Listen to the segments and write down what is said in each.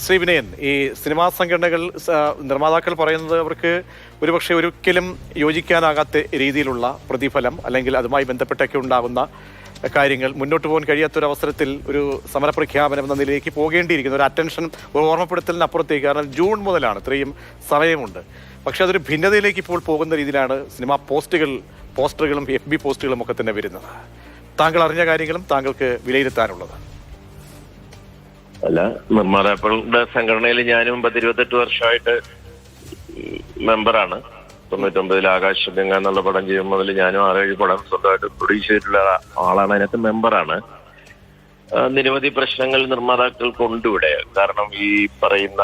ശ്രീ വിനയൻ, ഈ സിനിമാ സംഘടനകൾ നിർമ്മാതാക്കൾ പറയുന്നത് അവർക്ക് ഒരുപക്ഷെ ഒരിക്കലും യോജിക്കാനാകാത്ത രീതിയിലുള്ള പ്രതിഫലം അല്ലെങ്കിൽ അതുമായി ബന്ധപ്പെട്ടൊക്കെ ഉണ്ടാകുന്ന കാര്യങ്ങൾ മുന്നോട്ട് പോകാൻ കഴിയാത്തൊരവസരത്തിൽ ഒരു സമരപ്രഖ്യാപനം എന്ന നിലയിലേക്ക് പോകേണ്ടിയിരിക്കുന്നു. ഒരു അറ്റൻഷൻ, ഒരു ഓർമ്മപ്പെടുത്തലിനപ്പുറത്തേക്ക്, കാരണം ജൂൺ മുതലാണ്, ഇത്രയും സമയമുണ്ട്. പക്ഷെ അതൊരു ഭിന്നതയിലേക്ക് ഇപ്പോൾ പോകുന്ന രീതിയിലാണ് സിനിമാ പോസ്റ്ററുകളും FB പോസ്റ്റുകളും ഒക്കെ തന്നെ വരുന്നത്. താങ്കൾ അറിഞ്ഞ കാര്യങ്ങളും താങ്കൾക്ക് വിലയിരുത്താനുള്ളത്? അല്ല, നിർമ്മാതാക്കളുടെ സംഘടനയിൽ ഞാനും 28 വർഷമായിട്ട് മെമ്പറാണ്. 99 ആകാശഗംഗ എന്നുള്ള പടം ചെയ്യുമ്പോൾ മുതൽ ഞാനും 6-7 പടം സ്വന്തമായിട്ട് പ്രൊഡ്യൂസ് ചെയ്തിട്ടുള്ള ആളാണ്. അതിനകത്ത് മെമ്പറാണ്. നിരവധി പ്രശ്നങ്ങൾ നിർമ്മാതാക്കൾക്കുണ്ട് ഇവിടെ. കാരണം ഈ പറയുന്ന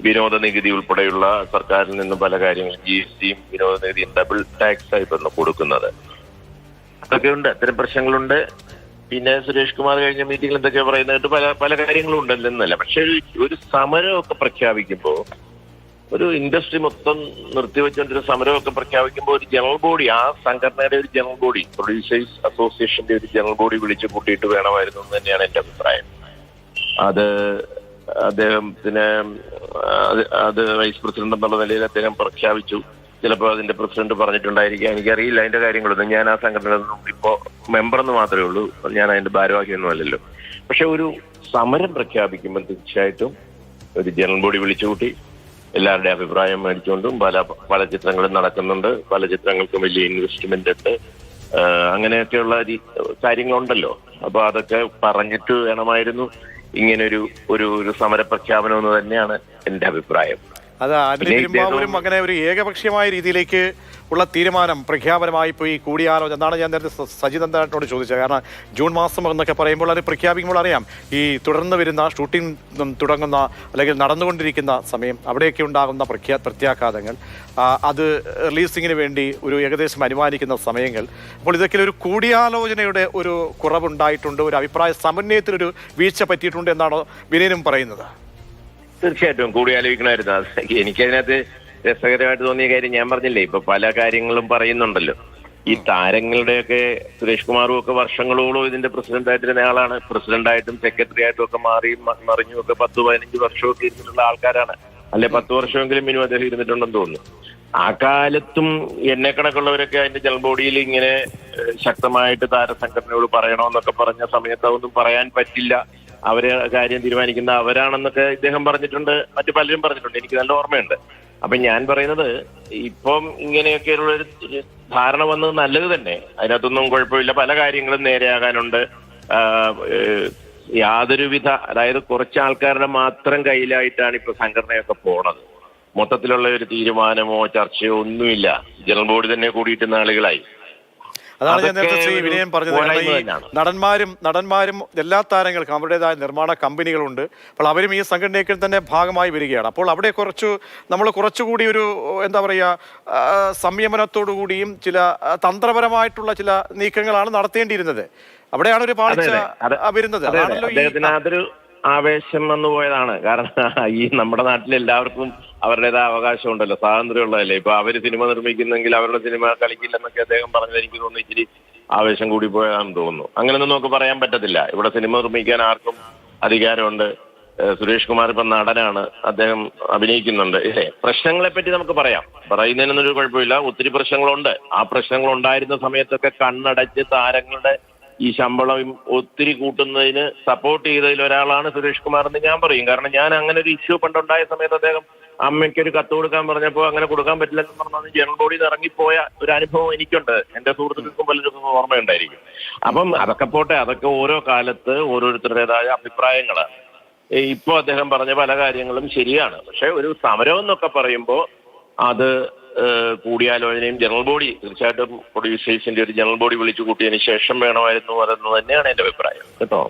വിനോദ നികുതി ഉൾപ്പെടെയുള്ള സർക്കാരിൽ നിന്ന് പല കാര്യങ്ങളും GSTയും വിനോദ നികുതിയും ഡബിൾ ടാക്സ് ആയിട്ടാണ് കൊടുക്കുന്നത്. അതൊക്കെ ഉണ്ട്, അത്തരം പ്രശ്നങ്ങളുണ്ട്. പിന്നെ സുരേഷ് കുമാർ കഴിഞ്ഞ മീറ്റിംഗിൽ എന്തൊക്കെയാ പറയുന്നത് പല പല കാര്യങ്ങളും ഉണ്ടല്ലെന്നല്ല. പക്ഷെ ഒരു സമരമൊക്കെ പ്രഖ്യാപിക്കുമ്പോൾ, ഒരു ഇൻഡസ്ട്രി മൊത്തം നിർത്തിവെച്ചൊരു സമരമൊക്കെ പ്രഖ്യാപിക്കുമ്പോൾ ഒരു ജനറൽ ബോഡി, ആ സംഘടനയുടെ ഒരു ജനറൽ ബോഡി, പ്രൊഡ്യൂസേഴ്സ് അസോസിയേഷന്റെ ഒരു ജനറൽ ബോഡി വിളിച്ചു കൂട്ടിയിട്ട് വേണമായിരുന്നു എന്ന് തന്നെയാണ് എന്റെ അഭിപ്രായം. അത് അദ്ദേഹത്തിന് അത് വൈസ് പ്രസിഡന്റ് എന്നുള്ള നിലയിൽ അദ്ദേഹം പ്രഖ്യാപിച്ചു. ചിലപ്പോൾ അതിന്റെ പ്രസിഡന്റ് പറഞ്ഞിട്ടുണ്ടായിരിക്കാം, എനിക്കറിയില്ല അതിന്റെ കാര്യങ്ങളൊന്നും. ഞാൻ ആ സംഘടനയിലൊന്നും ഇപ്പോ മെമ്പറെന്ന് മാത്രമേ ഉള്ളൂ, ഞാൻ അതിന്റെ ഭാരവാഹിയൊന്നും അല്ലല്ലോ. പക്ഷെ ഒരു സമരം പ്രഖ്യാപിക്കുമ്പോൾ തീർച്ചയായിട്ടും ഒരു ജനറൽ ബോഡി വിളിച്ചുകൂട്ടി എല്ലാവരുടെ അഭിപ്രായം മേടിച്ചുകൊണ്ടും പല ചിത്രങ്ങളും നടക്കുന്നുണ്ട്. പല ചിത്രങ്ങൾക്കും വലിയ ഇൻവെസ്റ്റ്മെന്റ് ഉണ്ട്. അങ്ങനെയൊക്കെയുള്ള കാര്യങ്ങളുണ്ടല്ലോ. അപ്പൊ അതൊക്കെ പറഞ്ഞിട്ട് വേണമായിരുന്നു ഇങ്ങനൊരു ഒരു സമര പ്രഖ്യാപനം എന്ന് തന്നെയാണ് എന്റെ അഭിപ്രായം. അത് പെരുമ്പാവൂരും അങ്ങനെ ഒരു ഏകപക്ഷീയമായ രീതിയിലേക്ക് ഉള്ള തീരുമാനം, പ്രഖ്യാപനമായി പോയി കൂടിയാലോചന എന്നാണ് ഞാൻ നേരത്തെ സജിതനോട് ചോദിച്ചത്. കാരണം ജൂൺ മാസം എന്നൊക്കെ പറയുമ്പോൾ, അത് പ്രഖ്യാപിക്കുമ്പോൾ അറിയാം ഈ തുടർന്ന് വരുന്ന ഷൂട്ടിംഗ് തുടങ്ങുന്ന അല്ലെങ്കിൽ നടന്നുകൊണ്ടിരിക്കുന്ന സമയം, അവിടെയൊക്കെ ഉണ്ടാകുന്ന പ്രത്യാഘാതങ്ങൾ, അത് റിലീസിങ്ങിന് വേണ്ടി ഒരു ഏകദേശം അനുമാനിക്കുന്ന സമയങ്ങൾ. അപ്പോൾ ഇതൊക്കെ ഒരു കൂടിയാലോചനയുടെ ഒരു കുറവുണ്ടായിട്ടുണ്ട്, ഒരു അഭിപ്രായ സമന്വയത്തിനൊരു വീഴ്ച പറ്റിയിട്ടുണ്ട് എന്നാണോ വിനയനും പറയുന്നത്? തീർച്ചയായിട്ടും കൂടിയാലോചിക്കണമായിരുന്നു. എനിക്കതിനകത്ത് രസകരമായിട്ട് തോന്നിയ കാര്യം ഞാൻ പറഞ്ഞില്ലേ, ഇപ്പൊ പല കാര്യങ്ങളും പറയുന്നുണ്ടല്ലോ. ഈ താരങ്ങളുടെയൊക്കെ സുരേഷ് കുമാറും ഒക്കെ വർഷങ്ങളോളം ഇതിന്റെ പ്രസിഡന്റായിട്ടിരുന്ന ആളാണ്. പ്രസിഡന്റായിട്ടും സെക്രട്ടറി ആയിട്ടും ഒക്കെ മറിഞ്ഞും ഒക്കെ 10-15 വർഷമൊക്കെ ഇരുന്നിട്ടുള്ള ആൾക്കാരാണ്. അല്ലെ 10 വർഷമെങ്കിലും മിനിമം അദ്ദേഹം ഇരുന്നിട്ടുണ്ടെന്ന് തോന്നുന്നു. ആ കാലത്തും എന്നെ കണക്കുള്ളവരൊക്കെ അതിന്റെ ജനറൽ ബോഡിയിൽ ഇങ്ങനെ ശക്തമായിട്ട് താരസംഘടനയോട് പറയണമെന്നൊക്കെ പറഞ്ഞ സമയത്ത് അതൊന്നും പറയാൻ പറ്റില്ല, അവരെ കാര്യം തീരുമാനിക്കുന്ന അവരാണെന്നൊക്കെ ഇദ്ദേഹം പറഞ്ഞിട്ടുണ്ട്, മറ്റു പലരും പറഞ്ഞിട്ടുണ്ട്. എനിക്ക് നല്ല ഓർമ്മയുണ്ട്. അപ്പൊ ഞാൻ പറയുന്നത്, ഇപ്പം ഇങ്ങനെയൊക്കെയുള്ള ഒരു ധാരണ വന്നത് നല്ലത് തന്നെ. അതിനകത്തൊന്നും കുഴപ്പമില്ല. പല കാര്യങ്ങളും നേരെയാകാനുണ്ട്. യാതൊരുവിധ, അതായത് കുറച്ച് ആൾക്കാരുടെ മാത്രം കയ്യിലായിട്ടാണ് ഇപ്പൊ സംഘടനയൊക്കെ പോണത്. മൊത്തത്തിലുള്ള ഒരു തീരുമാനമോ ചർച്ചയോ ഒന്നുമില്ല. ജനറൽ ബോഡി തന്നെ കൂടിയിട്ട് നാളുകളായി. അതാണ് ഞാൻ നേരത്തെ ശ്രീ വിനയൻ പറഞ്ഞത്. നടന്മാരും എല്ലാ താരങ്ങൾക്കും അവരുടേതായ നിർമ്മാണ കമ്പനികളുണ്ട്. അപ്പോൾ അവരും ഈ സംഘടനയ്ക്ക് തന്നെ ഭാഗമായി വരികയാണ്. അപ്പോൾ അവിടെ നമ്മൾ കുറച്ചുകൂടി ഒരു എന്താ പറയുക, സംയമനത്തോടു കൂടിയും ചില തന്ത്രപരമായിട്ടുള്ള ചില നീക്കങ്ങളാണ് നടത്തേണ്ടിയിരുന്നത്. അവിടെയാണ് ഒരു പാളിച്ച വരുന്നത്. അതൊരു ആവേശം വന്നു പോയതാണ്. കാരണം ഈ നമ്മുടെ നാട്ടിൽ എല്ലാവർക്കും അവരുടേതായ അവകാശം ഉണ്ടല്ലോ, സ്വാതന്ത്ര്യമുള്ളതല്ലേ. ഇപ്പൊ അവര് സിനിമ നിർമ്മിക്കുന്നെങ്കിൽ അവരുടെ സിനിമ കളിക്കില്ലെന്നൊക്കെ അദ്ദേഹം പറഞ്ഞത് എനിക്ക് തോന്നുന്നു ഇച്ചിരി ആവേശം കൂടി പോയതാണെന്ന് തോന്നുന്നു. അങ്ങനെയൊന്നും നമുക്ക് പറയാൻ പറ്റത്തില്ല. ഇവിടെ സിനിമ നിർമ്മിക്കാൻ ആർക്കും അധികാരമുണ്ട്. സുരേഷ് കുമാർ ഇപ്പൊ നടനാണ്, അദ്ദേഹം അഭിനയിക്കുന്നുണ്ട്. പ്രശ്നങ്ങളെ പറ്റി നമുക്ക് പറയുന്നതിനൊന്നും ഒരു കുഴപ്പമില്ല. ഒത്തിരി പ്രശ്നങ്ങളുണ്ട്. ആ പ്രശ്നങ്ങൾ ഉണ്ടായിരുന്ന സമയത്തൊക്കെ കണ്ണടച്ച് താരങ്ങളുടെ ഈ ശമ്പളം ഒത്തിരി കൂട്ടുന്നതിന് സപ്പോർട്ട് ചെയ്തതിൽ ഒരാളാണ് സുരേഷ് കുമാർ എന്ന് ഞാൻ പറയും. കാരണം ഞാൻ അങ്ങനെ ഒരു ഇഷ്യൂ പണ്ടുണ്ടായ സമയത്ത് അദ്ദേഹം അമ്മയ്ക്ക് ഒരു കത്ത് കൊടുക്കാൻ പറഞ്ഞപ്പോൾ അങ്ങനെ കൊടുക്കാൻ പറ്റില്ലെന്ന് പറഞ്ഞാൽ ജനറൽ ബോഡിയിൽ നിന്ന് ഇറങ്ങിപ്പോയ ഒരു അനുഭവം എനിക്കുണ്ട്. എന്റെ സുഹൃത്തുക്കൾക്കും പലർക്കും ഓർമ്മയുണ്ടായിരിക്കും. അപ്പം അതൊക്കെ പോട്ടെ, അതൊക്കെ ഓരോ കാലത്ത് ഓരോരുത്തരുടേതായ അഭിപ്രായങ്ങളാണ്. ഇപ്പൊ അദ്ദേഹം പറഞ്ഞ പല കാര്യങ്ങളും ശരിയാണ്. പക്ഷെ ഒരു സമരം എന്നൊക്കെ പറയുമ്പോൾ അത് കൂടിയാലോചനയും ജനറൽ ബോഡി, തീർച്ചയായിട്ടും പ്രൊഡ്യൂസേഴ്സിന്റെ ഒരു ജനറൽ ബോഡി വിളിച്ചു കൂട്ടിയതിന് ശേഷം വേണമായിരുന്നു അതെന്ന് തന്നെയാണ് എന്റെ അഭിപ്രായം കേട്ടോ.